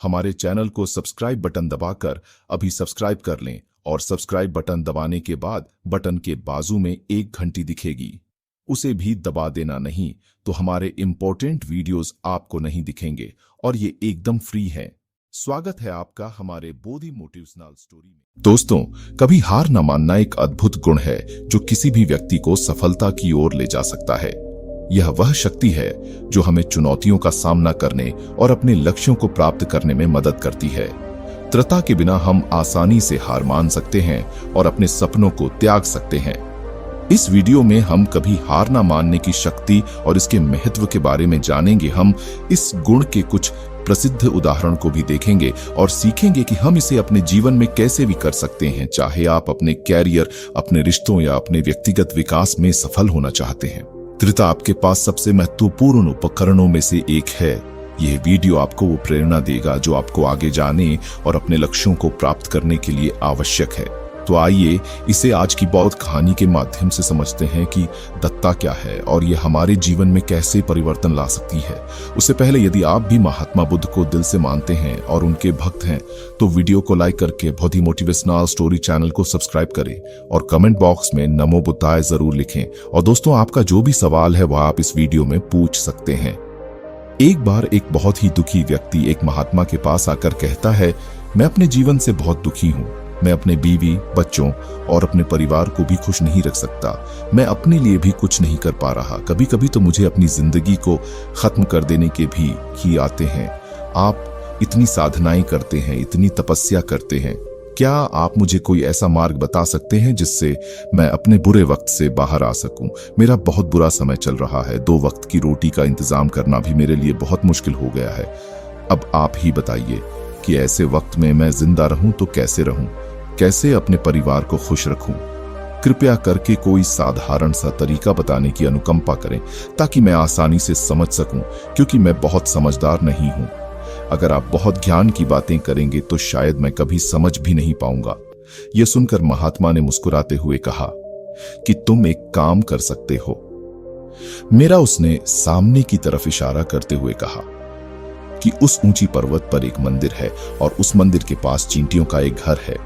हमारे चैनल को subscribe button दबाकर अभी सब्सक्राइब कर लें और सब्सक्राइब बटन दबाने के बाद बटन के बाजू में एक घंटी दिखेगी, उसे भी दबा देना नहीं तो हमारे इंपॉर्टेंट वीडियोस आपको नहीं दिखेंगे और ये एकदम फ्री है। स्वागत है आपका हमारे बोधि मोटिवेशनल स्टोरी में। दोस्तों, कभी हार न मानना एक अद्भुत गुण है जो किसी भी व्यक्ति को सफलता की ओर ले जा सकता है। यह वह शक्ति है जो हमें चुनौतियों का सामना करने और अपने लक्ष्यों को प्राप्त करने में मदद करती है। दृढ़ता के बिना हम आसानी से हार मान सकते हैं और अपने सपनों को त्याग सकते हैं। इस वीडियो में हम कभी हार न मानने की शक्ति और इसके महत्व के बारे में जानेंगे। हम इस गुण के कुछ प्रसिद्ध उदाहरण को भी देखेंगे और सीखेंगे कि हम इसे अपने जीवन में कैसे भी कर सकते हैं, चाहे आप अपने कैरियर, अपने रिश्तों या अपने व्यक्तिगत विकास में सफल होना चाहते हैं। दृढ़ता आपके पास सबसे महत्वपूर्ण उपकरणों में से एक है। यह वीडियो आपको वो प्रेरणा देगा जो आपको आगे जाने और अपने लक्ष्यों को प्राप्त करने के लिए आवश्यक है। तो आइए इसे आज की बहुत कहानी के माध्यम से समझते हैं कि दृढ़ता क्या है और यह हमारे जीवन में कैसे परिवर्तन ला सकती है। उससे पहले यदि आप भी महात्मा बुद्ध को दिल से मानते हैं और उनके भक्त हैं तो वीडियो को लाइक करके बोधि मोटिवेशनल स्टोरी चैनल को सब्सक्राइब करें और कमेंट बॉक्स में नमो बुद्धाय जरूर लिखें। और दोस्तों, आपका जो भी सवाल है वह आप इस वीडियो में पूछ सकते हैं। एक बार एक बहुत ही दुखी व्यक्ति एक महात्मा के पास आकर कहता है, मैं अपने जीवन से बहुत दुखी हूँ। मैं अपने बीवी, बच्चों और अपने परिवार को भी खुश नहीं रख सकता। मैं अपने लिए भी कुछ नहीं कर पा रहा। कभी कभी तो मुझे अपनी जिंदगी को खत्म कर देने के भी आते हैं। आप इतनी साधनाएं करते हैं, इतनी तपस्या करते हैं, क्या आप मुझे कोई ऐसा मार्ग बता सकते हैं जिससे मैं अपने बुरे वक्त से बाहर आ सकूं? मेरा बहुत बुरा समय चल रहा है। 2 वक्त की रोटी का इंतजाम करना भी मेरे लिए बहुत मुश्किल हो गया है। अब आप ही बताइए कि ऐसे वक्त में मैं जिंदा रहूं तो कैसे रहूं, कैसे अपने परिवार को खुश रखूं? कृपया करके कोई साधारण सा तरीका बताने की अनुकंपा करें ताकि मैं आसानी से समझ सकूं, क्योंकि मैं बहुत समझदार नहीं हूं। अगर आप बहुत ज्ञान की बातें करेंगे तो शायद मैं कभी समझ भी नहीं पाऊंगा। यह सुनकर महात्मा ने मुस्कुराते हुए कहा कि तुम एक काम कर सकते हो। मेरा उसने सामने की तरफ इशारा करते हुए कहा कि उस ऊंची पर्वत पर एक मंदिर है और उस मंदिर के पास चींटियों का एक घर है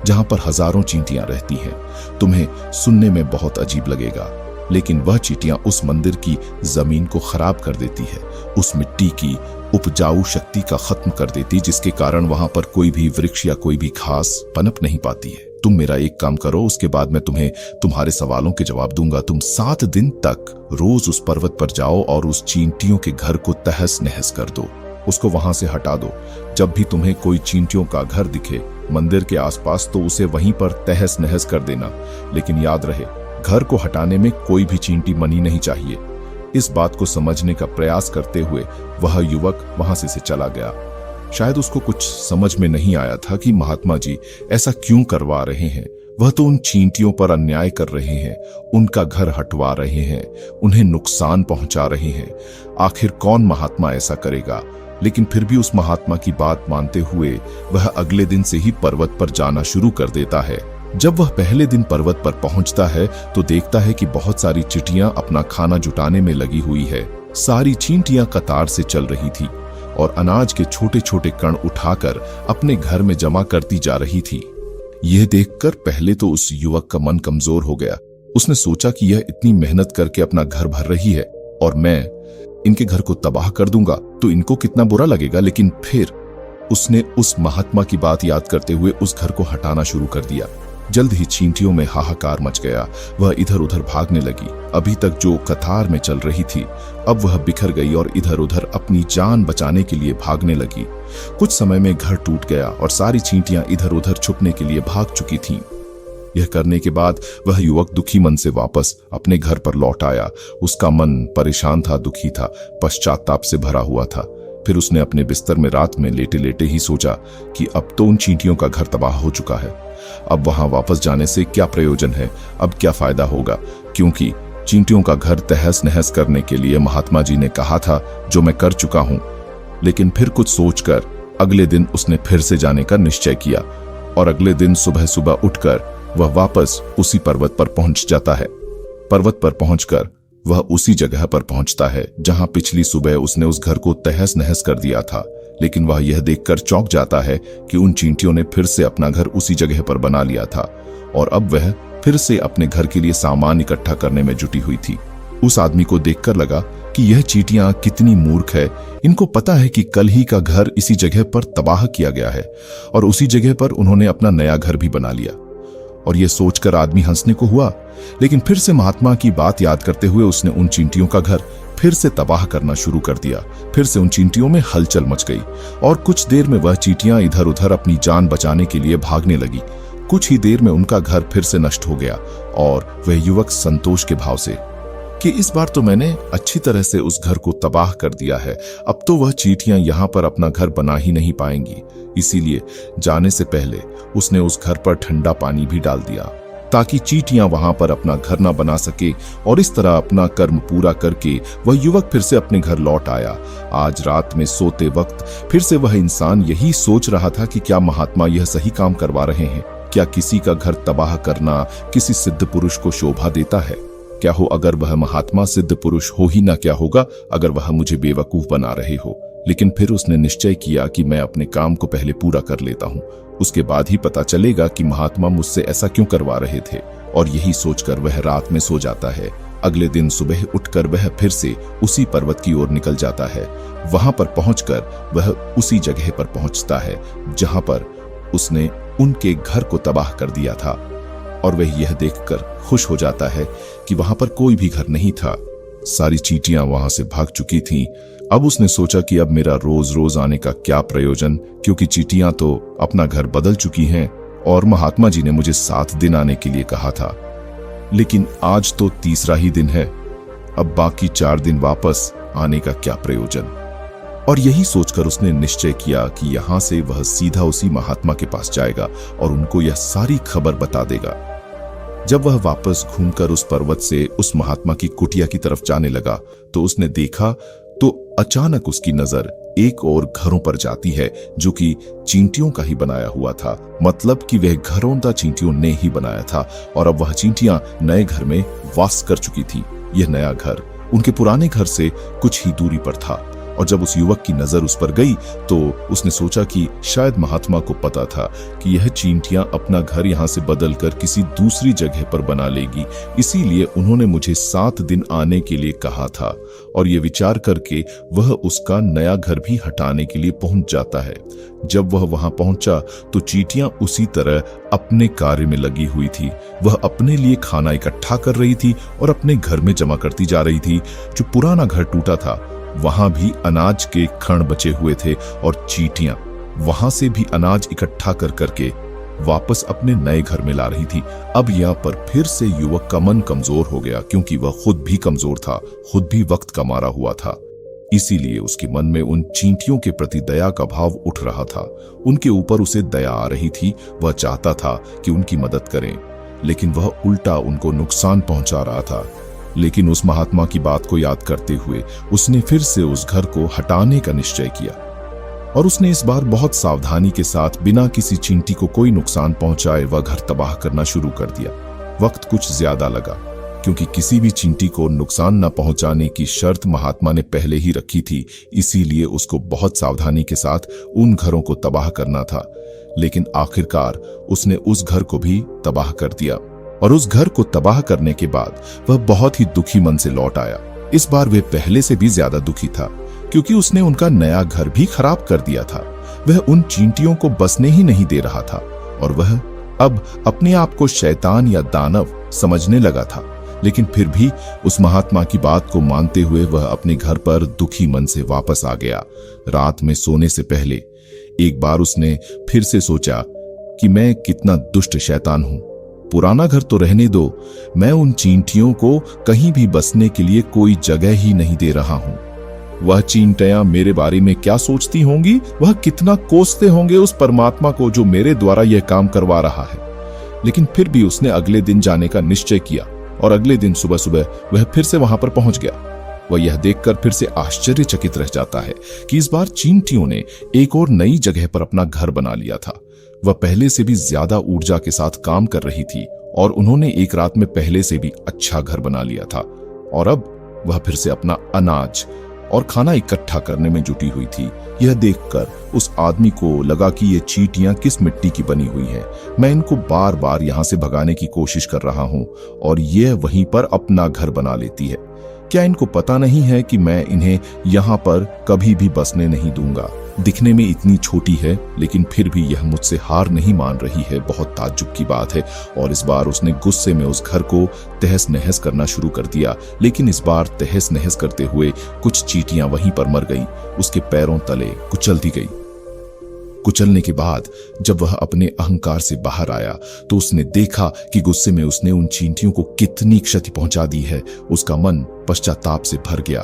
जहां पर हजारों चींटियां रहती हैं। तुम्हें सुनने में बहुत अजीब लगेगा, लेकिन वह चींटियां उस मंदिर की जमीन को खराब कर देती है, उस मिट्टी की उपजाऊ शक्ति का खत्म कर देती, जिसके कारण वहां पर कोई भी वृक्ष या कोई भी घास पनप नहीं पाती है। तुम मेरा एक काम करो, उसके बाद मैं तुम्हें तुम्हारे सवालों के जवाब दूंगा। तुम 7 दिन तक रोज उस पर्वत पर जाओ और उस चींटियों के घर को तहस नहस कर दो, उसको वहां से हटा दो। जब भी तुम्हें कोई चींटियों का घर दिखे मंदिर के आसपास तो उसे वहीं पर तहस नहस कर देना, लेकिन याद रहे घर को हटाने में कोई भी चींटी मनी नहीं चाहिए। इस बात को समझने का प्रयास करते हुए वह युवक वहां से चला गया। शायद उसको कुछ समझ में नहीं आया था कि महात्मा जी ऐसा क्यों करवा रहे हैं। वह तो उन चींटियों पर अन्याय कर रहे हैं, उनका घर हटवा रहे हैं, उन्हें नुकसान पहुंचा रहे हैं। आखिर कौन महात्मा ऐसा करेगा? लेकिन फिर भी उस महात्मा की बात मानते हुए वह अगले दिन से ही पर्वत पर जाना शुरू कर देता है। जब वह पहले दिन पर्वत पर पहुंचता है तो देखता है कि बहुत सारी चींटियां अपना खाना जुटाने में लगी हुई है। सारी चींटियां कतार से चल रही थी और अनाज के छोटे छोटे कण उठाकर अपने घर में जमा करती जा रही थी। यह देखकर पहले तो उस युवक का मन कमजोर हो गया। उसने सोचा कि यह इतनी मेहनत करके अपना घर भर रही है और मैं इनके घर को तबाह कर दूंगा तो इनको कितना बुरा लगेगा। लेकिन फिर उसने उस महात्मा की बात याद करते हुए उस घर को हटाना शुरू कर दिया। जल्द ही चींटियों में हाहाकार मच गया। वह इधर उधर भागने लगी। अभी तक जो कतार में चल रही थी अब वह बिखर गई और इधर उधर अपनी जान बचाने के लिए भागने लगी। कुछ समय में घर टूट गया और सारी चींटियां इधर उधर छुपने के लिए भाग चुकी थीं। यह करने के बाद वह युवक दुखी मन से वापस अपने घर पर लौट आया। उसका मन परेशान था, दुखी था, पश्चाताप से भरा हुआ था। फिर उसने अपने बिस्तर में रात में लेटे लेटे ही सोचा कि अब तो उन चींटियों का घर तबाह हो चुका है। अब वहां वापस जाने से क्या प्रयोजन है? अब क्या फायदा होगा? क्योंकि चींटियों का घर तहस नहस करने के लिए महात्मा जी ने कहा था, जो मैं कर चुका हूं। लेकिन फिर कुछ सोचकर अगले दिन उसने फिर से जाने का निश्चय किया और अगले दिन सुबह सुबह उठकर वह वापस उसी पर्वत पर पहुंच जाता है। पर्वत पर पहुंचकर वह उसी जगह पर पहुंचता है जहां पिछली सुबह उसने उस घर को तहस नहस कर दिया था। लेकिन वह यह देखकर चौंक जाता है कि उन चींटियों ने फिर से अपना घर उसी जगह पर बना लिया था और अब वह फिर से अपने घर के लिए सामान इकट्ठा करने में जुटी हुई थी। उस आदमी को देखकर लगा कि यह चींटियां कितनी मूर्ख है। इनको पता है कि कल ही का घर इसी जगह पर तबाह किया गया है और उसी जगह पर उन्होंने अपना नया घर भी बना लिया। और यह सोचकर आदमी हंसने को हुआ, लेकिन फिर से महात्मा की बात याद करते हुए उसने उन चींटियों का घर फिर से तबाह करना शुरू कर दिया। फिर से उन चींटियों में हलचल मच गई और कुछ देर में वह चींटियां इधर उधर अपनी जान बचाने के लिए भागने लगी। कुछ ही देर में उनका घर फिर से नष्ट हो गया और वह युवक संतोष के भाव से कि इस बार तो मैंने अच्छी तरह से उस घर को तबाह कर दिया है, अब तो वह चींटियां यहां पर अपना घर बना ही नहीं पाएंगी। इसीलिए जाने से पहले उसने उस घर पर ठंडा पानी भी डाल दिया ताकि चींटियां वहां पर अपना घर ना बना सके। और इस तरह अपना कर्म पूरा करके वह युवक फिर से अपने घर लौट आया। आज रात में सोते वक्त फिर से वह इंसान यही सोच रहा था कि क्या महात्मा यह सही काम करवा रहे हैं? क्या किसी का घर तबाह करना किसी सिद्ध पुरुष को शोभा देता है? क्या हो अगर वह महात्मा सिद्ध पुरुष हो ही ना, क्या होगा अगर वह मुझे बेवकूफ बना रहे हो? लेकिन फिर उसने निश्चय किया कि मैं अपने काम को पहले पूरा कर लेता हूँ, उसके बाद ही पता चलेगा कि महात्मा मुझसे ऐसा क्यों करवा रहे थे। और यही सोचकर वह रात में सो जाता है। अगले दिन सुबह उठकर वह फिर से उसी पर्वत की ओर निकल जाता है। वहां पर पहुंचकर वह उसी जगह पर पहुंचता है जहां पर उसने उनके घर को तबाह कर दिया था और वह यह देखकर खुश हो जाता है कि वहां पर कोई भी घर नहीं था। सारी चींटियां वहां से भाग चुकी थीं। अब उसने सोचा कि अब मेरा रोज रोज आने का क्या प्रयोजन, क्योंकि चींटियां तो अपना घर बदल चुकी हैं और महात्मा जी ने मुझे 7 दिन आने के लिए कहा था, लेकिन आज तो तीसरा ही दिन है, अब बाकी 4 दिन वापस आने का क्या प्रयोजन। और यही सोचकर उसने निश्चय किया कि यहां से वह सीधा उसी महात्मा के पास जाएगा और उनको यह सारी खबर बता देगा। जब वह वापस घूमकर उस पर्वत से उस महात्मा की कुटिया की तरफ जाने लगा तो उसने देखा तो अचानक उसकी नजर एक और घरों पर जाती है जो कि चींटियों का ही बनाया हुआ था। मतलब कि वह घरौंदा चींटियों ने ही बनाया था और अब वह चींटियां नए घर में वास कर चुकी थी। यह नया घर उनके पुराने घर से कुछ ही दूरी पर था और जब उस युवक की नजर उस पर गई तो उसने सोचा कि शायद महात्मा को पता था कि यह चींटियां अपना घर यहां से बदलकर किसी दूसरी जगह पर बना लेगी, इसीलिए उन्होंने मुझे 7 दिन आने के लिए कहा था। और यह विचार करके वह उसका नया घर भी हटाने के लिए पहुंच जाता है। जब वह वहां पहुंचा तो चींटियां उसी तरह अपने कार्य में लगी हुई थी। वह अपने लिए खाना इकट्ठा कर रही थी और अपने घर में जमा करती जा रही थी। जो पुराना घर टूटा था वहां भी अनाज के क्षण बचे हुए थे और चींटियां वहां से भी अनाज इकट्ठा कर करके वापस अपने नए घर में ला रही थी। अब यहाँ पर फिर से युवक का मन कमजोर हो गया, क्योंकि वह खुद भी कमजोर था, खुद भी वक्त का मारा हुआ था। इसीलिए उसके मन में उन चींटियों के प्रति दया का भाव उठ रहा था। उनके ऊपर उसे दया आ रही थी। वह चाहता था कि उनकी मदद करें, लेकिन वह उल्टा उनको नुकसान पहुंचा रहा था। लेकिन उस महात्मा की बात को याद करते हुए उसने फिर से उस घर को हटाने का निश्चय किया और उसने इस बार बहुत सावधानी के साथ बिना किसी चींटी को कोई नुकसान पहुंचाए वह घर तबाह करना शुरू कर दिया। वक्त कुछ ज्यादा लगा, क्योंकि किसी भी चींटी को नुकसान न पहुंचाने की शर्त महात्मा ने पहले ही रखी थी, इसीलिए उसको बहुत सावधानी के साथ उन घरों को तबाह करना था। लेकिन आखिरकार उसने उस घर को भी तबाह कर दिया और उस घर को तबाह करने के बाद वह बहुत ही दुखी मन से लौट आया। इस बार वह पहले से भी ज्यादा दुखी था, क्योंकि उसने उनका नया घर भी खराब कर दिया था। वह उन चींटियों को बसने ही नहीं दे रहा था और वह अब अपने आप को शैतान या दानव समझने लगा था। लेकिन फिर भी उस महात्मा की बात को मानते हुए वह अपने घर पर दुखी मन से वापस आ गया। रात में सोने से पहले एक बार उसने फिर से सोचा कि मैं कितना दुष्ट शैतान हूं। पुराना घर तो रहने दो, मैं उन चींटियों को कहीं भी बसने के लिए कोई जगह ही नहीं दे रहा हूं। वह चींटियां मेरे बारे में क्या सोचती होंगी, वह कितना कोसते होंगे उस परमात्मा को जो मेरे द्वारा यह काम करवा रहा है। लेकिन फिर भी उसने अगले दिन जाने का निश्चय किया और अगले दिन सुबह सुबह वह फिर से वहां पर पहुंच गया। वह यह देखकर फिर से आश्चर्यचकित रह जाता है कि इस बार चींटियों ने एक और नई जगह पर अपना घर बना लिया था। वह पहले से भी ज्यादा ऊर्जा के साथ काम कर रही थी और उन्होंने एक रात में पहले से भी अच्छा घर बना लिया था। और अब वह फिर से अपना अनाज और खाना इकट्ठा करने में जुटी हुई थी। यह देखकर उस आदमी को लगा कि ये चींटियां किस मिट्टी की बनी हुई हैं। मैं इनको बार बार यहाँ से भगाने की कोशिश कर रहा हूँ और यह वहीं पर अपना घर बना लेती है। क्या इनको पता नहीं है कि मैं इन्हें यहाँ पर कभी भी बसने नहीं दूंगा? दिखने में इतनी छोटी है लेकिन फिर भी यह मुझसे हार नहीं मान रही है। बहुत ताज्जुब की बात है। और इस बार उसने गुस्से में उस घर को तहस नहस करना शुरू कर दिया। लेकिन इस बार तहस नहस करते हुए कुछ चींटियां वहीं पर मर गईं, उसके पैरों तले कुचल दी गई। कुचलने के बाद जब वह अपने अहंकार से बाहर आया तो उसने देखा कि गुस्से में उसने उन चींटियों को कितनी क्षति पहुंचा दी है। उसका मन पश्चाताप से भर गया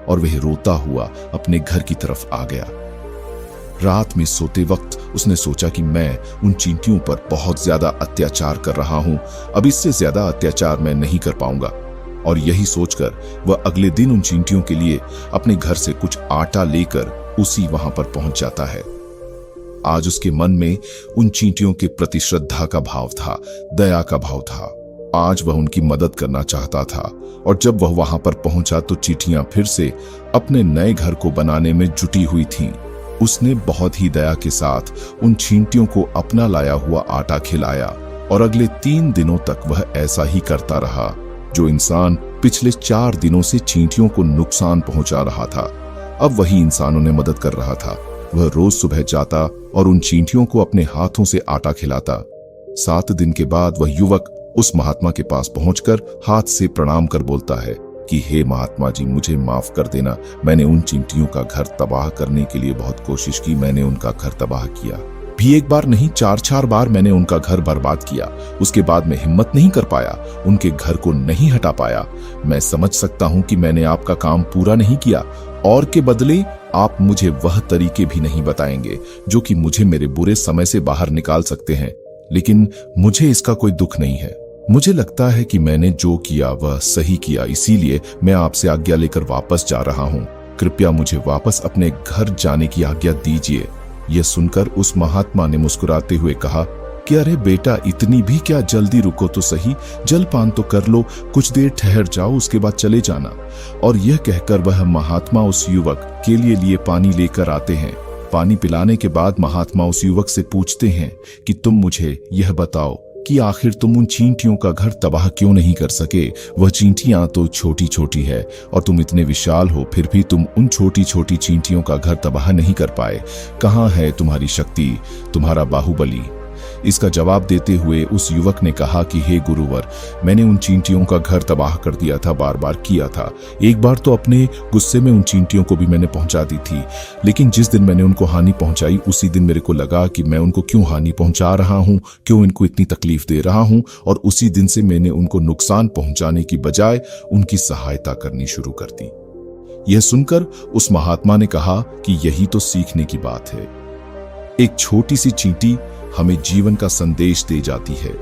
और वह रोता हुआ अपने घर की तरफ आ गया। रात में सोते वक्त उसने सोचा कि मैं उन चींटियों पर बहुत ज्यादा अत्याचार कर रहा हूं, अब इससे ज्यादा अत्याचार मैं नहीं कर पाऊंगा। और यही सोचकर वह अगले दिन उन चींटियों के लिए अपने घर से कुछ आटा लेकर उसी वहां पर पहुंच जाता है। आज उसके मन में उन चींटियों के प्रति श्रद्धा का भाव था, दया का भाव था। आज वह उनकी मदद करना चाहता था। और जब वह वहां पर पहुंचा तो चींटियां फिर से अपने नए घर को बनाने में जुटी हुई थीं। उसने बहुत ही दया के साथ उन चींटियों को अपना लाया हुआ आटा खिलाया और अगले 3 दिनों तक वह ऐसा ही करता रहा। जो इंसान पिछले 4 दिनों से चींटियों को नुकसान पहुंचा रहा था, अब वही इंसान उन्हें मदद कर रहा था। वह रोज सुबह जाता और उन चींटियों को अपने हाथों से आटा खिलाता। 7 दिन के बाद वह युवक उस महात्मा के पास पहुंचकर हाथ से प्रणाम कर बोलता है कि हे महात्मा जी, मुझे माफ कर देना। मैंने उन चींटियों का घर तबाह करने के लिए बहुत कोशिश की। मैंने उनका घर तबाह किया भी, एक बार नहीं 4-4 बार मैंने उनका घर बर्बाद किया। उसके बाद मैं हिम्मत नहीं कर पाया, उनके घर को नहीं हटा पाया। मैं समझ सकता हूं कि मैंने आपका काम पूरा नहीं किया और के बदले आप मुझे वह तरीके भी नहीं बताएंगे जो कि मुझे मेरे बुरे समय से बाहर निकाल सकते हैं। लेकिन मुझे इसका कोई दुख नहीं है। मुझे लगता है कि मैंने जो किया वह सही किया, इसीलिए मैं आपसे आज्ञा लेकर वापस जा रहा हूं। कृपया मुझे वापस अपने घर जाने की आज्ञा दीजिए। यह सुनकर उस महात्मा ने मुस्कुराते हुए कहा कि अरे बेटा, इतनी भी क्या जल्दी, रुको तो सही, जलपान तो कर लो, कुछ देर ठहर जाओ, उसके बाद चले जाना। और यह कहकर वह महात्मा उस युवक के लिए पानी लेकर आते हैं। पानी पिलाने के बाद महात्मा उस युवक से पूछते हैं कि तुम मुझे यह बताओ कि आखिर तुम उन चींटियों का घर तबाह क्यों नहीं कर सके? वह चींटियां तो छोटी छोटी है और तुम इतने विशाल हो, फिर भी तुम उन छोटी छोटी चींटियों का घर तबाह नहीं कर पाए। कहाँ है तुम्हारी शक्ति, तुम्हारा बाहुबली? इसका जवाब देते हुए उस युवक ने कहा कि हे गुरुवर, मैंने उन चींटियों का घर तबाह कर दिया था, बार बार किया था। एक बार तो अपने गुस्से में उन चींटियों को भी मैंने पहुंचा दी थी, लेकिन जिस दिन मैंने उनको हानि पहुंचाई उसी दिन मेरे को लगा कि मैं उनको क्यों हानि पहुंचा रहा हूं, क्यों इनको इतनी तकलीफ दे रहा हूं, और उसी दिन से मैंने उनको नुकसान पहुंचाने की बजाय उनकी सहायता करनी शुरू कर दी। यह सुनकर उस महात्मा ने कहा कि यही तो सीखने की बात है। एक छोटी सी चींटी हमें जीवन का संदेश दे जाती है।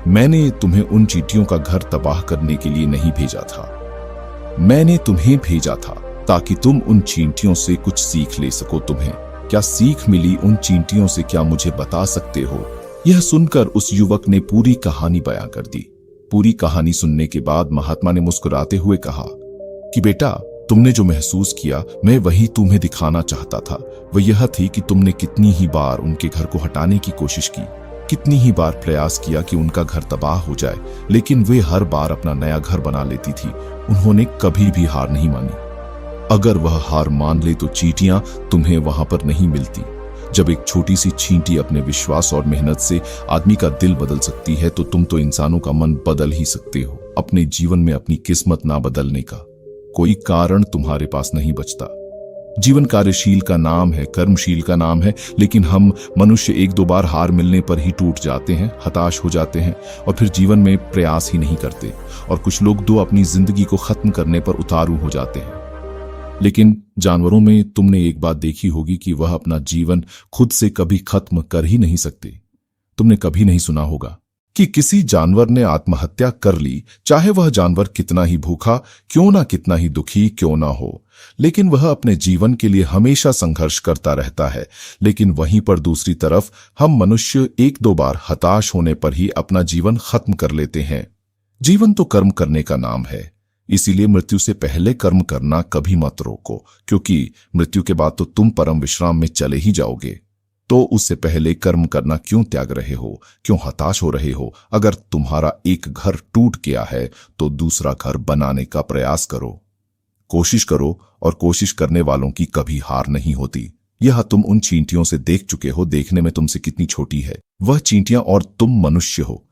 मैंने तुम्हें उन चींटियों का घर तबाह करने के लिए नहीं भेजा था, मैंने तुम्हें भेजा था ताकि तुम उन चींटियों से कुछ सीख ले सको। तुम्हें क्या सीख मिली उन चींटियों से, क्या मुझे बता सकते हो? यह सुनकर उस युवक ने पूरी कहानी बयां कर दी। पूरी कहानी सुनने के बाद महात्मा ने मुस्कुराते हुए कहा कि बेटा, तुमने जो महसूस किया मैं वही तुम्हें दिखाना चाहता था। वह यह थी कि तुमने कितनी ही बार उनके घर को हटाने की कोशिश की, कितनी ही बार प्रयास किया कि उनका घर तबाह हो जाए, लेकिन वे हर बार अपना नया घर बना लेती थी। उन्होंने कभी भी हार नहीं मानी। अगर वह हार मान ले तो चींटियां तुम्हें वहां पर नहीं मिलती। जब एक छोटी सी चींटी अपने विश्वास और मेहनत से आदमी का दिल बदल सकती है तो तुम तो इंसानों का मन बदल ही सकते हो। अपने जीवन में अपनी किस्मत ना बदलने का कोई कारण तुम्हारे पास नहीं बचता। जीवन कार्यशील का नाम है, कर्मशील का नाम है, लेकिन हम मनुष्य 1-2 बार हार मिलने पर ही टूट जाते हैं, हताश हो जाते हैं और फिर जीवन में प्रयास ही नहीं करते। और कुछ लोग तो अपनी जिंदगी को खत्म करने पर उतारू हो जाते हैं। लेकिन जानवरों में तुमने एक बात देखी होगी कि वह अपना जीवन खुद से कभी खत्म कर ही नहीं सकते। तुमने कभी नहीं सुना होगा कि किसी जानवर ने आत्महत्या कर ली, चाहे वह जानवर कितना ही भूखा क्यों ना, कितना ही दुखी क्यों ना हो, लेकिन वह अपने जीवन के लिए हमेशा संघर्ष करता रहता है। लेकिन वहीं पर दूसरी तरफ हम मनुष्य 1-2 बार हताश होने पर ही अपना जीवन खत्म कर लेते हैं। जीवन तो कर्म करने का नाम है। इसीलिए मृत्यु से पहले कर्म करना कभी मत रोको, क्योंकि मृत्यु के बाद तो तुम परम विश्राम में चले ही जाओगे। तो उससे पहले कर्म करना क्यों त्याग रहे हो, क्यों हताश हो रहे हो? अगर तुम्हारा एक घर टूट गया है तो दूसरा घर बनाने का प्रयास करो, कोशिश करो, और कोशिश करने वालों की कभी हार नहीं होती। यह तुम उन चींटियों से देख चुके हो, देखने में तुमसे कितनी छोटी है वह चींटियां और तुम मनुष्य हो,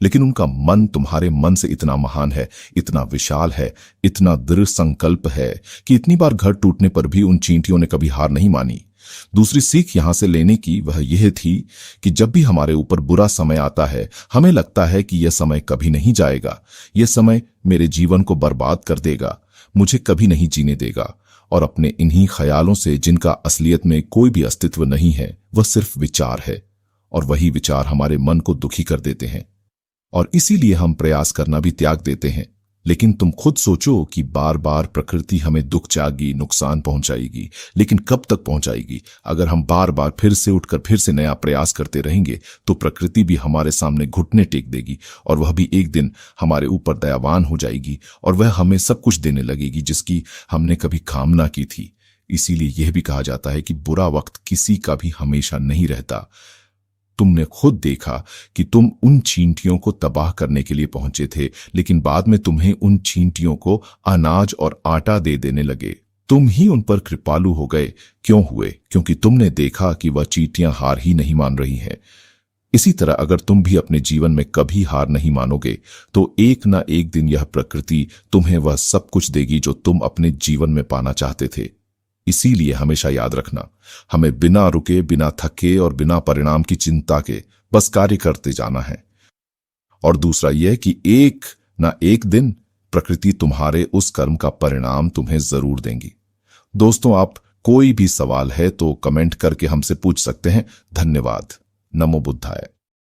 लेकिन उनका मन तुम्हारे मन से इतना महान है, इतना विशाल है, इतना दृढ़ संकल्प है कि इतनी बार घर टूटने पर भी उन चींटियों ने कभी हार नहीं मानी। दूसरी सीख यहां से लेने की वह यह थी कि जब भी हमारे ऊपर बुरा समय आता है, हमें लगता है कि यह समय कभी नहीं जाएगा, यह समय मेरे जीवन को बर्बाद कर देगा, मुझे कभी नहीं जीने देगा। और अपने इन्हीं ख्यालों से, जिनका असलियत में कोई भी अस्तित्व नहीं है, वह सिर्फ विचार है, और वही विचार हमारे मन को दुखी कर देते हैं, और इसीलिए हम प्रयास करना भी त्याग देते हैं। लेकिन तुम खुद सोचो कि बार बार प्रकृति हमें दुख जाएगी, नुकसान पहुंचाएगी, लेकिन कब तक पहुंचाएगी? अगर हम बार बार फिर से उठकर फिर से नया प्रयास करते रहेंगे तो प्रकृति भी हमारे सामने घुटने टेक देगी, और वह भी एक दिन हमारे ऊपर दयावान हो जाएगी, और वह हमें सब कुछ देने लगेगी जिसकी हमने कभी कामना की थी। इसीलिए यह भी कहा जाता है कि बुरा वक्त किसी का भी हमेशा नहीं रहता। तुमने खुद देखा कि तुम उन चींटियों को तबाह करने के लिए पहुंचे थे, लेकिन बाद में तुम्हें उन चींटियों को अनाज और आटा दे देने लगे। तुम ही उन पर कृपालु हो गए। क्यों हुए? क्योंकि तुमने देखा कि वह चींटियां हार ही नहीं मान रही हैं। इसी तरह अगर तुम भी अपने जीवन में कभी हार नहीं मानोगे तो एक ना एक दिन यह प्रकृति तुम्हें वह सब कुछ देगी जो तुम अपने जीवन में पाना चाहते थे। इसीलिए हमेशा याद रखना, हमें बिना रुके, बिना थके और बिना परिणाम की चिंता के बस कार्य करते जाना है। और दूसरा यह कि एक ना एक दिन प्रकृति तुम्हारे उस कर्म का परिणाम तुम्हें जरूर देंगी। दोस्तों, आप कोई भी सवाल है तो कमेंट करके हमसे पूछ सकते हैं। धन्यवाद। नमो बुद्धाय।